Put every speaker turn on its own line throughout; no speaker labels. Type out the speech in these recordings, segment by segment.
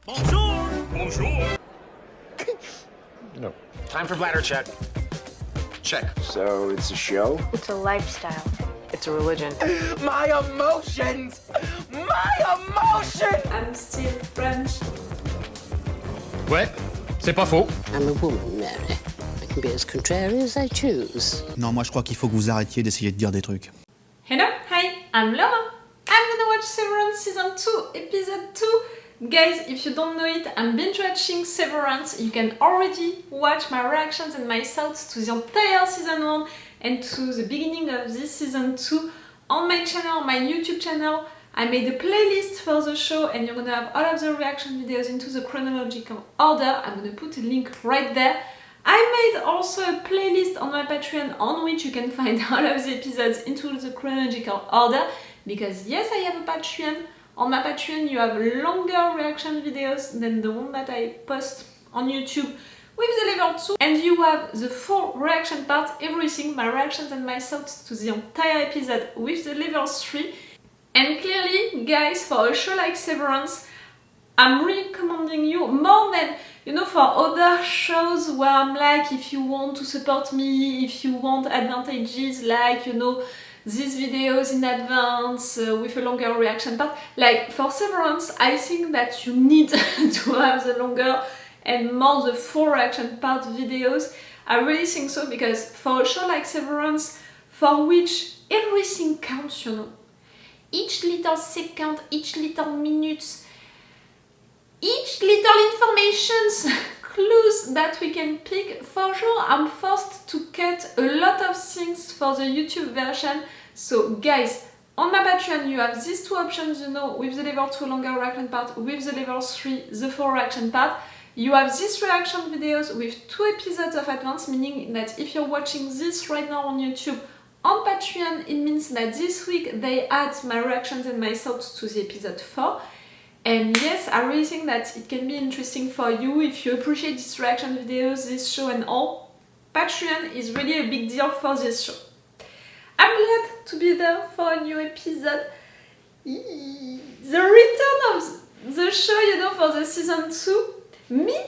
Bonjour! Bonjour!
No.
Time for bladder check. Check.
So it's a show?
It's a lifestyle.
It's a religion.
My emotions! My emotions!
I'm still French.
Ouais, c'est pas faux.
I'm a woman, Mary. I can be as contrary as I choose.
Non, moi je crois qu'il faut que vous arrêtiez d'essayer de dire des trucs.
Hello, hi, I'm Lumon. I'm gonna watch Severance Season 2, Episode 2. Guys, if you don't know it, I'm binge watching Severance. You can already watch my reactions and my thoughts to the entire Season 1 and to the beginning of this Season 2 on my channel, my YouTube channel. I made a playlist for the show and you're gonna have all of the reaction videos into the chronological order. I'm gonna put a link right there. I made also a playlist on my Patreon on which you can find all of the episodes into the chronological order because yes, I have a Patreon. On my Patreon you have longer reaction videos than the one that I post on YouTube with the level 2 and you have the full reaction part, everything, my reactions and my thoughts to the entire episode with the level 3. And clearly, guys, for a show like Severance, I'm recommending you more than, you know, for other shows where I'm like, if you want to support me, if you want advantages like, you know, these videos in advance with a longer reaction part. Like for Severance, I think that you need to have the longer and more the full reaction part videos. I really think so because for a show like Severance, for which everything counts, you know, each little second, each little minute, each little information, clues that we can pick, for sure I'm forced to cut a lot of things for the YouTube version. So guys, on my Patreon you have these two options, you know, with the level 2 longer reaction part, with the level 3 the full reaction part. You have these reaction videos with 2 episodes of advance, meaning that if you're watching this right now on YouTube, on Patreon, it means that this week they add my reactions and my thoughts to the episode 4. And yes, I really think that it can be interesting for you if you appreciate these reaction videos, this show and all. Patreon is really a big deal for this show. I'm glad to be there for a new episode. The return of the show, you know, for the season 2. Me,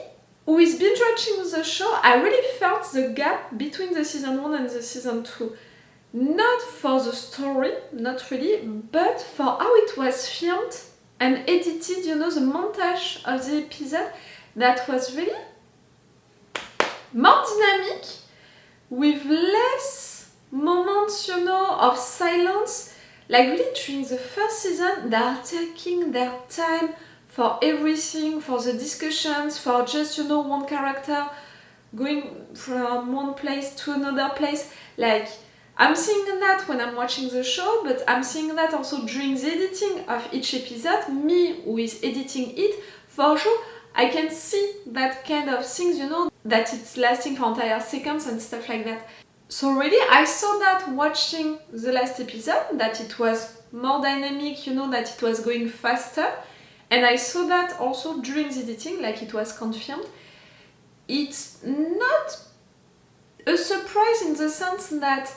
who is binge watching the show, I really felt the gap between the season 1 and the season 2. Not for the story, not really, but for how it was filmed and edited, you know, the montage of the episode that was really more dynamic, with less moments, you know, of silence. Like really during the first season, they are taking their time for everything, for the discussions, for just, you know, one character going from one place to another place. Like, I'm seeing that when I'm watching the show, but I'm seeing that also during the editing of each episode. Me, who is editing it, for sure, I can see that kind of things, you know, that it's lasting for entire seconds and stuff like that. So really, I saw that watching the last episode, that it was more dynamic, you know, that it was going faster. And I saw that also during the editing, like it was confirmed. It's not a surprise in the sense that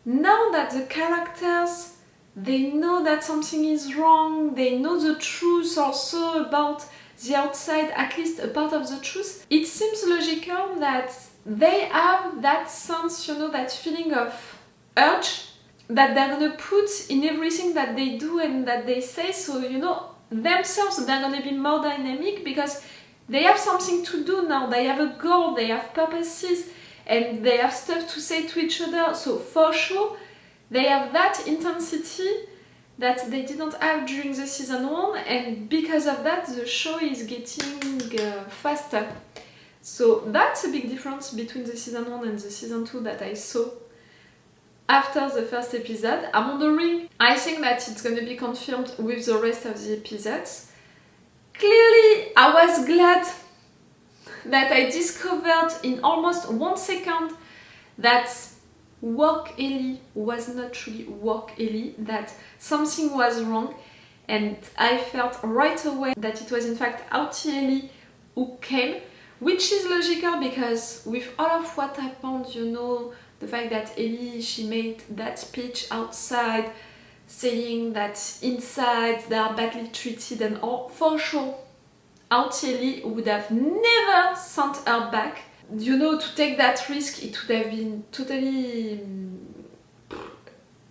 now that the characters, they know that something is wrong, they know the truth also about the outside, at least a part of the truth, it seems logical that they have that sense, you know, that feeling of urge that they're gonna put in everything that they do and that they say. So, you know, themselves, they're gonna be more dynamic because they have something to do now, they have a goal, they have purposes, and they have stuff to say to each other. So for sure, they have that intensity that they didn't have during the season 1, and because of that, the show is getting faster. So that's a big difference between the season 1 and the season 2 that I saw after the first episode. I'm wondering, I think that it's gonna be confirmed with the rest of the episodes. Clearly, I was glad that I discovered in almost 1 second that Worky was not really Worky, that something was wrong, and I felt right away that it was in fact Outie Helly who came, which is logical because with all of what happened, you know, the fact that Ellie, she made that speech outside saying that inside they are badly treated and all, for sure Outie Helly would have never sent her back. You know, to take that risk, it would have been totally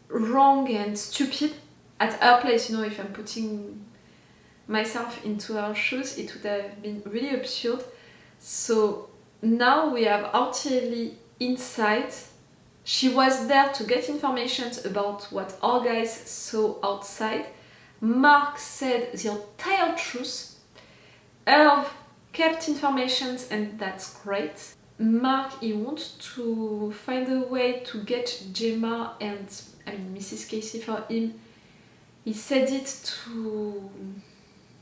wrong and stupid. At her place, you know, if I'm putting myself into her shoes, it would have been really absurd. So now we have Outie Helly inside. She was there to get information about what our guys saw outside. Mark said the entire truth. Irv kept information, and that's great. Mark, he wants to find a way to get Gemma and Mrs. Casey for him. He said it to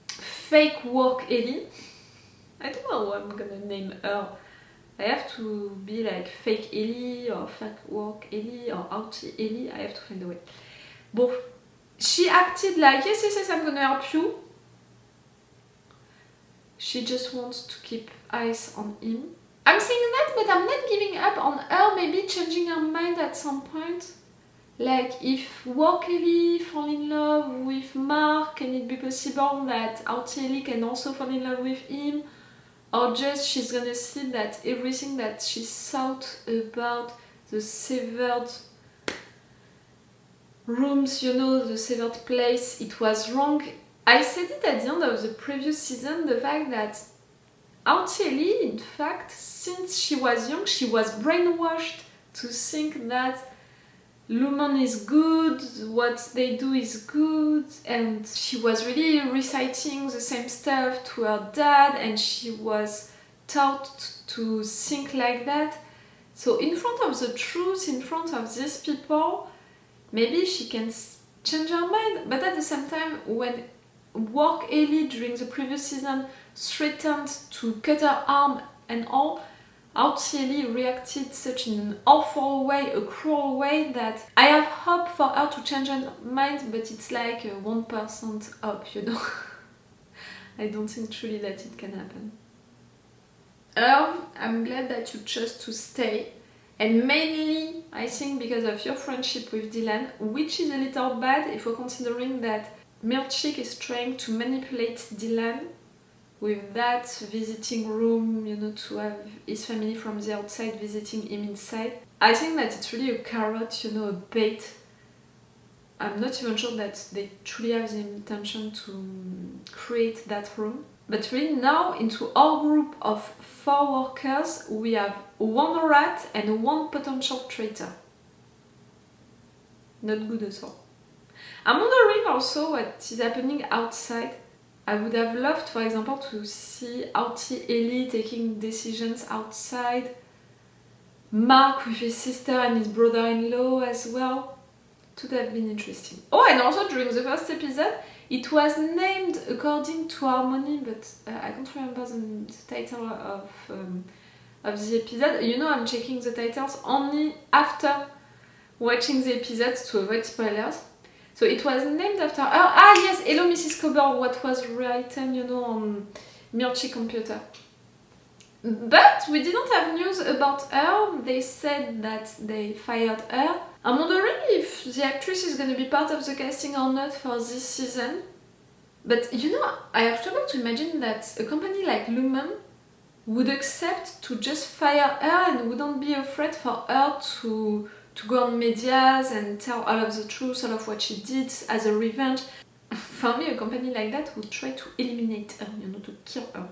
fake Worky. I don't know what I'm gonna name her. I have to be like fake Ellie or fake Worky or Outie Helly. I have to find a way. Bon, she acted like yes, I'm gonna help you. She just wants to keep eyes on him. I'm saying that, but I'm not giving up on her. Maybe changing her mind at some point. Like if Worky fall in love with Mark, can it be possible that Outie Helly can also fall in love with him? Or just she's gonna see that everything that she thought about the severed rooms, you know, the severed place, it was wrong. I said it at the end of the previous season, the fact that Outie Helly, in fact, since she was young, she was brainwashed to think that Lumon is good, what they do is good, and she was really reciting the same stuff to her dad, and she was taught to think like that. So in front of the truth, in front of these people, maybe she can change her mind. But at the same time, when Worky Helly during the previous season threatened to cut her arm and all, Outie Helly reacted such in an awful way, a cruel way, that I have hope for her to change her mind, but it's like a 1% hope, you know. I don't think truly that it can happen. Irv, I'm glad that you chose to stay, and mainly I think because of your friendship with Dylan, which is a little bad if we're considering that Milchick is trying to manipulate Dylan with that visiting room, you know, to have his family from the outside visiting him inside. I think that it's really a carrot, you know, a bait. I'm not even sure that they truly have the intention to create that room. But really now, into our group of 4 workers, we have 1 rat and 1 potential traitor. Not good at all. I'm wondering also what is happening outside. I would have loved, for example, to see Outie Helly taking decisions outside, Mark with his sister and his brother-in-law as well. It would have been interesting. Oh, and also during the first episode, it was named according to Harmony, but I don't remember the title of the episode. You know, I'm checking the titles only after watching the episodes to avoid spoilers. So it was named after her. Ah yes, Hello Mrs. Cobber, what was written, you know, on Milchick computer. But we didn't have news about her. They said that they fired her. I'm wondering if the actress is going to be part of the casting or not for this season. But you know, I have trouble to imagine that a company like Lumon would accept to just fire her and wouldn't be afraid for her to go on medias and tell all of the truth, all of what she did as a revenge. For me, a company like that would try to eliminate her, you know, to kill her.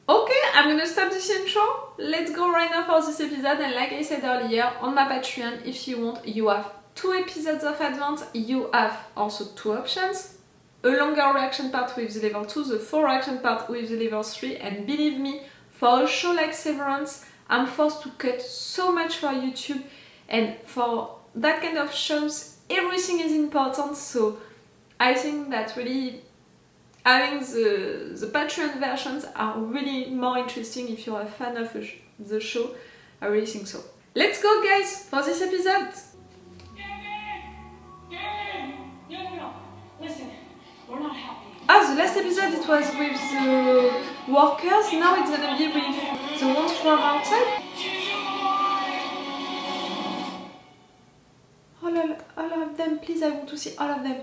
Okay, I'm gonna stop this intro. Let's go right now for this episode, and like I said earlier, on my Patreon, if you want, you have 2 episodes of advance. You have also 2 options. A longer reaction part with the level 2, the full reaction part with the level 3, and believe me, for a show like Severance, I'm forced to cut so much for YouTube. And for that kind of shows, everything is important, so I think that really having the Patreon versions are really more interesting if you're a fan of the show. I really think so. Let's go, guys, for this episode!
No. Listen, we're not happy.
Ah, the last episode it was with the workers, now it's gonna be with the ones from outside. All of them, please, I want to see all of them.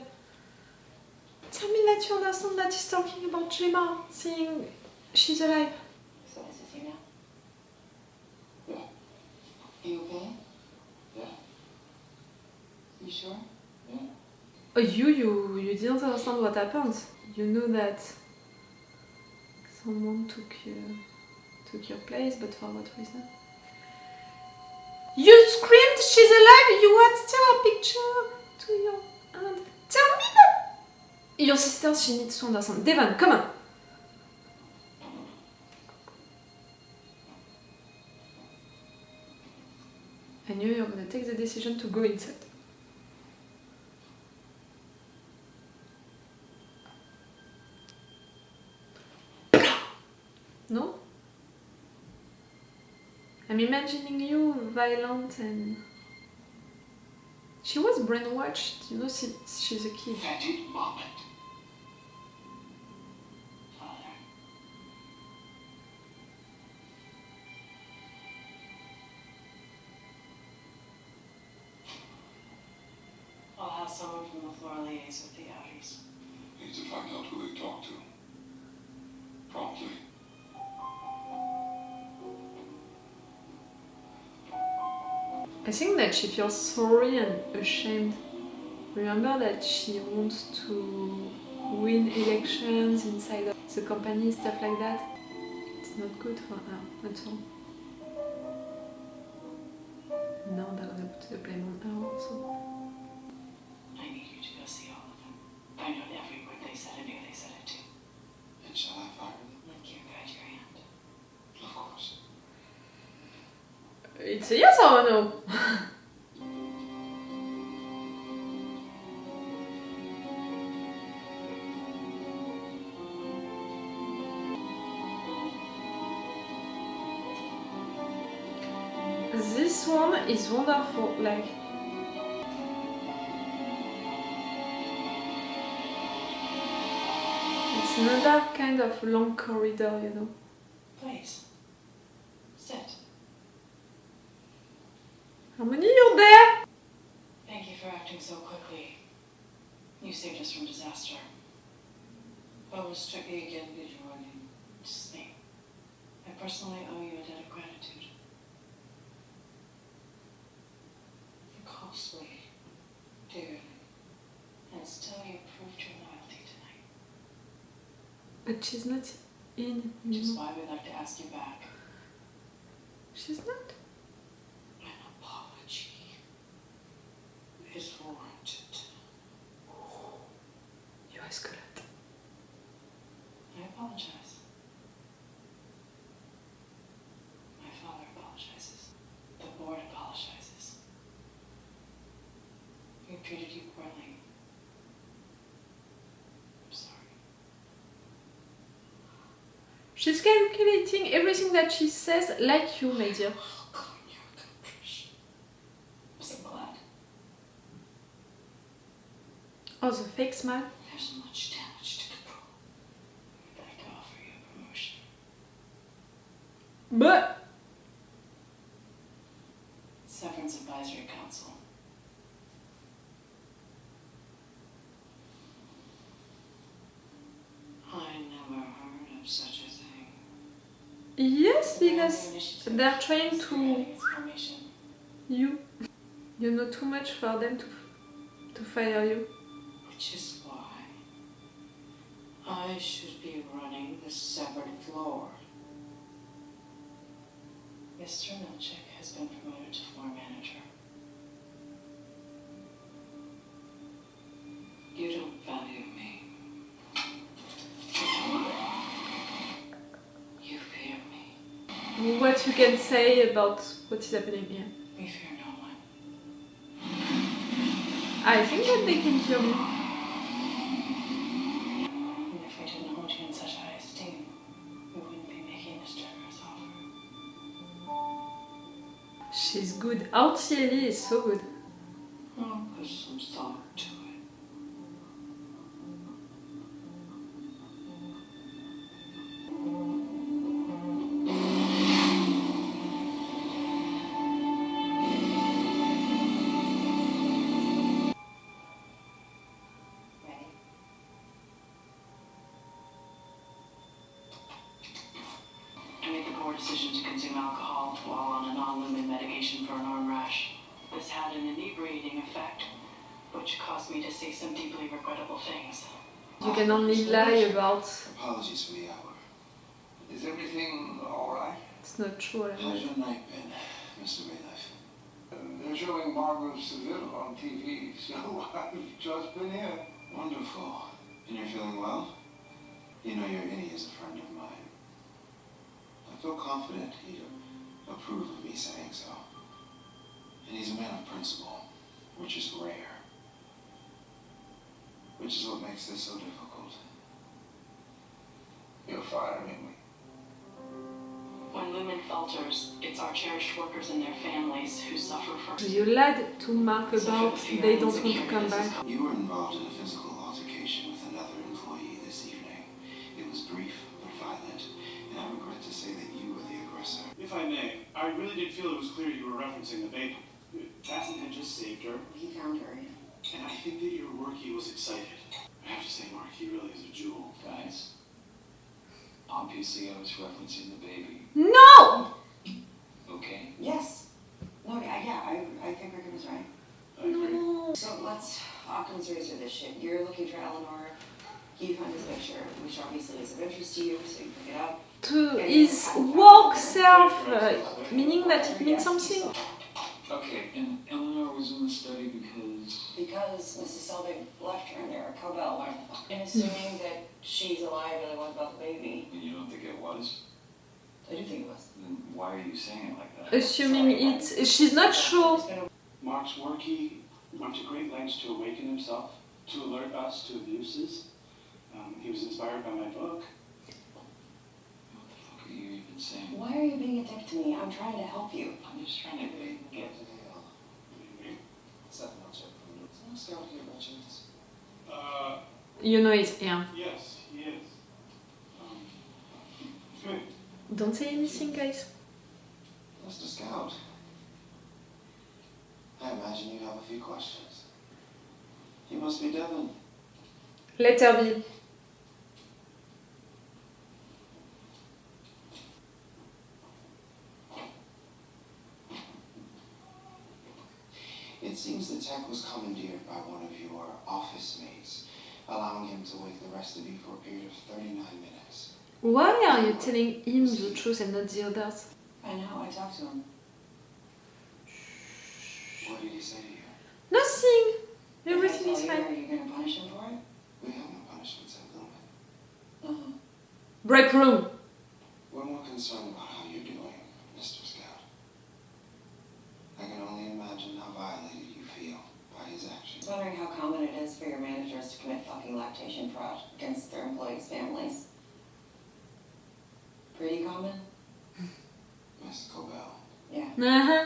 Tell me that you understand that he's talking about Gemma, saying she's alive.
So is he now? Yeah. You okay? Yeah. You sure? Yeah.
Oh, you didn't understand what happened. You know that someone took your place, but for what reason? You screamed she's alive! You had still a picture to your hand. Tell me that! Your sister, she needs to understand. Devon, come on! I knew you were gonna take the decision to go inside. No? I'm imagining you violent and... She was brainwashed, you know, since she's a kid.
Fetid moment. Father. I'll have someone from the floor liaise with the Outies.
Need to find out who they talk to. Promptly.
I think that she feels sorry and ashamed. Remember that she wants to win elections inside of the company, stuff like that. It's not good for her, that's all. Now they're gonna put the blame on her also.
I need you to go see all of them. Find out every word they said and who they said it to.
And shall I fire them?
Let you guide your hand.
Of course.
It's a yes or a no? This one is wonderful, like... It's another kind of long corridor, you know.
Please. Sit.
Harmony, you're there!
Thank you for acting so quickly. You saved us from disaster. What was strictly again visual and just me. I personally owe you a debt of gratitude. You're costly, dear, and still you proved your loyalty tonight.
But she's not in,
Which
you
is
know.
why we'd like to ask you back.
She's not.
An apology is warranted.
You ask a lot.
I apologize. My father apologizes. The board apologizes. We treated you poorly. I'm sorry.
She's calculating everything that she says like you, my dear.
Welcome your caprice. I'm so glad.
Oh, the fake smile.
There's much damage to control. We'd like to offer you a promotion.
But
Severance Advisory Council. I never heard of such a thing.
yes,
The
because
brand new initiative
they're trying
is
to
spreading its formation.
you know too much for them to fire you.
Which is why I should be running the severed floor. Mr. Milchick has been promoted to floor manager. You don't value me. You fear me.
What you can say about what is happening here?
We fear no one.
I think that they can hear me.
And if we didn't hold you in such high esteem, we wouldn't be making this generous offer.
She's good. Outie Helly is so good.
I'll put some thought to it. Ready? poor decision to consume alcohol while on a non-lumen medication for an arm rash. This had an inebriating effect, which caused me to say some deeply regrettable things.
You can only lie about.
Apologies for the hour. Is everything all right?
It's not true.
How's your night been, Mr. Milchick? They're showing Barbara Seville on TV, so I've just been here. Wonderful. And you're feeling well? You know your innie is a friend of mine. I feel confident he'd approve of me saying so. And he's a man of principle, which is rare. Which is what makes this so difficult. You're firing me.
When Lumen falters, it's our cherished workers and their families who suffer first.
You lied to Mark about they don't want to come back.
You were involved in a physical altercation with another employee this evening. It was brief but violent, and I regret to say that you were the aggressor.
If I may, I really did feel it was clear you were referencing the baby. Tassin had just saved her.
He found her.
And I think that your Worky was excited. I have to say, Mark, he really is a jewel.
Guys, obviously I was referencing the baby.
No!
Okay?
Yes. No, I think Ricky was right.
I agree.
So let's Occam's razor this shit. You're looking for Eleanor. He found his picture, which obviously is of interest to you, so you pick it up.
To his work self, meaning that it means something.
Okay, and Eleanor was in the study because...
Because Mrs. Selvig left her in there, a cowbell. And assuming that she's alive and it was about the baby.
And you don't think it was?
I do think it was.
Then why are you saying it like that?
Assuming it's... She's not sure.
Mark's Worky went to great lengths to awaken himself, to alert us to abuses. He was inspired by my book.
What the fuck are you even saying?
Why are you being a dick to me? I'm trying to help you.
I'm just trying to get to the hell. Seven months up from the Someone's out here watching this.
You know it, yeah.
Yes, he is. Good.
Don't say anything, guys.
Mr. Scout, I imagine you have a few questions. You must be Devon.
Let her be.
It seems the tech was commandeered by one of your office mates, allowing him to wake the rest of you for a period of 39 minutes.
Why are you telling him the truth and not the others?
I know, I talked to him.
What did he say to you?
Nothing! Everything is
Are
fine.
you going to punish him for it?
We have no punishments at Lumon.
Uh-huh.
Break room!
We're more concerned about how you're doing, Mr. Scout. I can only imagine how violated you feel by his
I
actions.
was wondering how common it is for your managers to commit fucking lactation fraud against their employees' families. Pretty common?
Miss Cobell.
Yeah.
Uh-huh.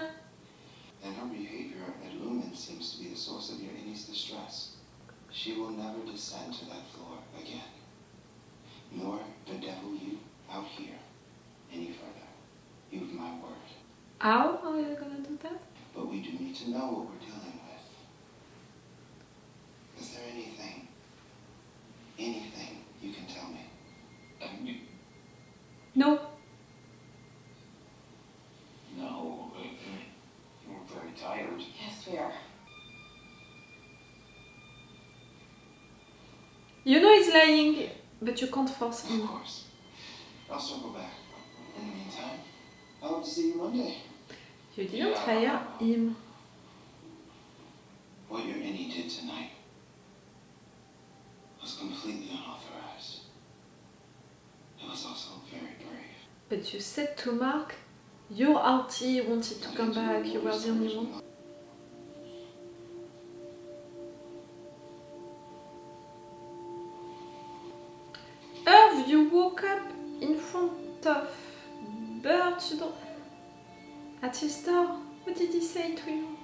And her behavior at Lumon seems to be the source of your innie's distress. She will never descend to that floor again. Nor bedevil you out here any further. You've my word.
How are you gonna do that?
But we do need to know what we're dealing with. Is there anything you can tell me?
No.
No, we're very tired.
Yes, we are.
You know he's lying, but you can't force
Of
him.
course. I'll circle back. In the meantime, I hope to see you Monday.
You didn't fire him.
What your innie did tonight was completely unauthorized. It was also very brave.
But you said to Mark, your Outie wanted to come back, you were the only one. Irv, you woke up in front of Bert, you don't... At his door? What did he say to you?